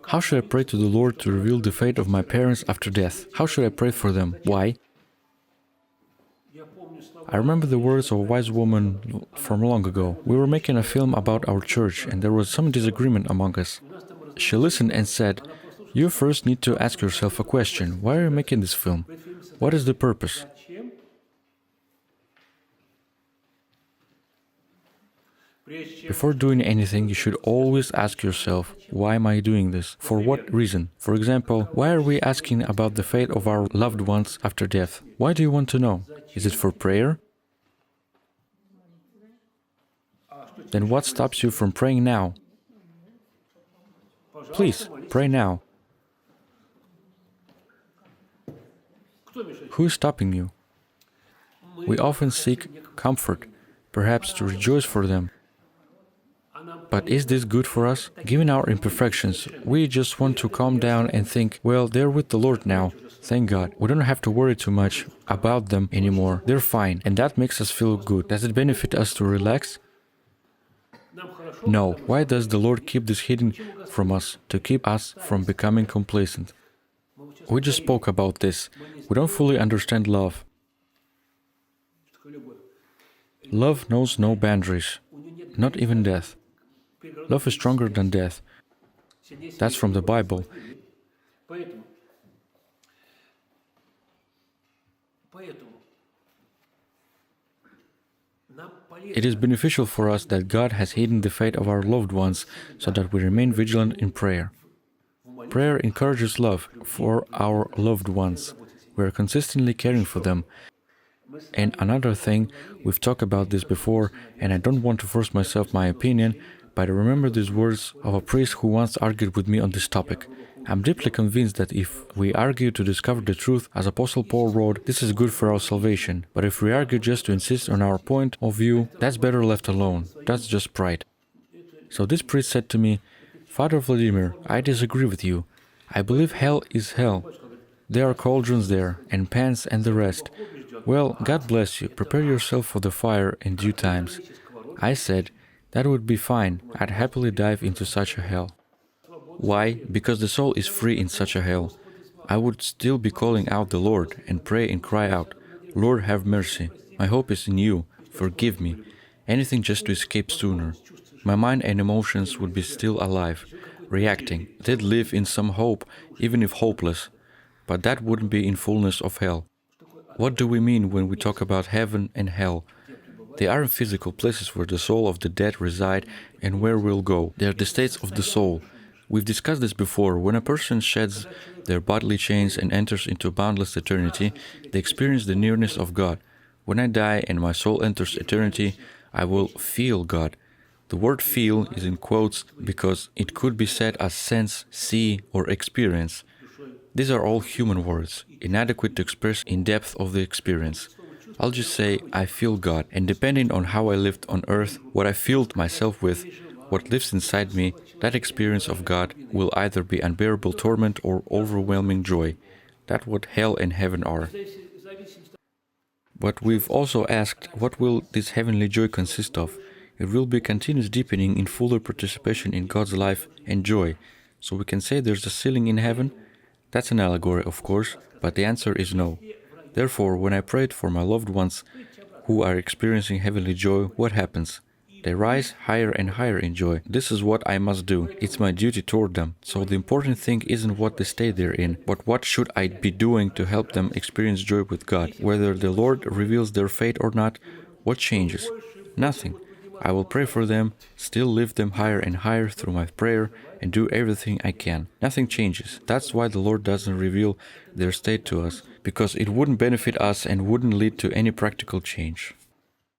How should I pray to the Lord to reveal the fate of my parents after death? How should I pray for them? Why? I remember the words of a wise woman from long ago. We were making a film about our church, and there was some disagreement among us. She listened and said, "You first need to ask yourself a question. Why are you making this film? What is the purpose?" Before doing anything, you should always ask yourself, why am I doing this? For what reason? For example, why are we asking about the fate of our loved ones after death? Why do you want to know? Is it for prayer? Then what stops you from praying now? Please, pray now. Who is stopping you? We often seek comfort, perhaps to rejoice for them. But is this good for us? Given our imperfections, we just want to calm down and think, well, they're with the Lord now. Thank God. We don't have to worry too much about them anymore. They're fine, and that makes us feel good. Does it benefit us to relax? No. Why does the Lord keep this hidden from us? To keep us from becoming complacent. We just spoke about this. We don't fully understand love. Love knows no boundaries, not even death. Love is stronger than death. That's from the Bible. It is beneficial for us that God has hidden the fate of our loved ones so that we remain vigilant in prayer. Prayer encourages love for our loved ones. We are consistently caring for them. And another thing, we've talked about this before, and I don't want to force myself my opinion, but I remember these words of a priest who once argued with me on this topic. I'm deeply convinced that if we argue to discover the truth, as Apostle Paul wrote, this is good for our salvation. But if we argue just to insist on our point of view, that's better left alone. That's just pride. So this priest said to me, "Father Vladimir, I disagree with you. I believe hell is hell. There are cauldrons there, and pans and the rest. Well, God bless you. Prepare yourself for the fire in due times." I said, that would be fine. I'd happily dive into such a hell. Why? Because the soul is free in such a hell. I would still be calling out the Lord and pray and cry out, "Lord, have mercy. My hope is in you. Forgive me." Anything just to escape sooner. My mind and emotions would be still alive, reacting. They'd live in some hope, even if hopeless. But that wouldn't be in fullness of hell. What do we mean when we talk about heaven and hell? They aren't physical places where the soul of the dead reside and where we'll go. They are the states of the soul. We've discussed this before. When a person sheds their bodily chains and enters into boundless eternity, they experience the nearness of God. When I die and my soul enters eternity, I will feel God. The word feel is in quotes because it could be said as sense, see, or experience. These are all human words, inadequate to express in depth of the experience. I'll just say, I feel God, and depending on how I lived on earth, what I filled myself with, what lives inside me, that experience of God will either be unbearable torment or overwhelming joy. That's what hell and heaven are. But we've also asked, what will this heavenly joy consist of? It will be continuous deepening in fuller participation in God's life and joy. So we can say there's a ceiling in heaven? That's an allegory, of course, but the answer is no. Therefore, when I prayed for my loved ones who are experiencing heavenly joy, what happens? They rise higher and higher in joy. This is what I must do. It's my duty toward them. So the important thing isn't what the state they're in, but what should I be doing to help them experience joy with God? Whether the Lord reveals their fate or not, what changes? Nothing. I will pray for them, still lift them higher and higher through my prayer, and do everything I can. Nothing changes. That's why the Lord doesn't reveal their state to us, because it wouldn't benefit us and wouldn't lead to any practical change.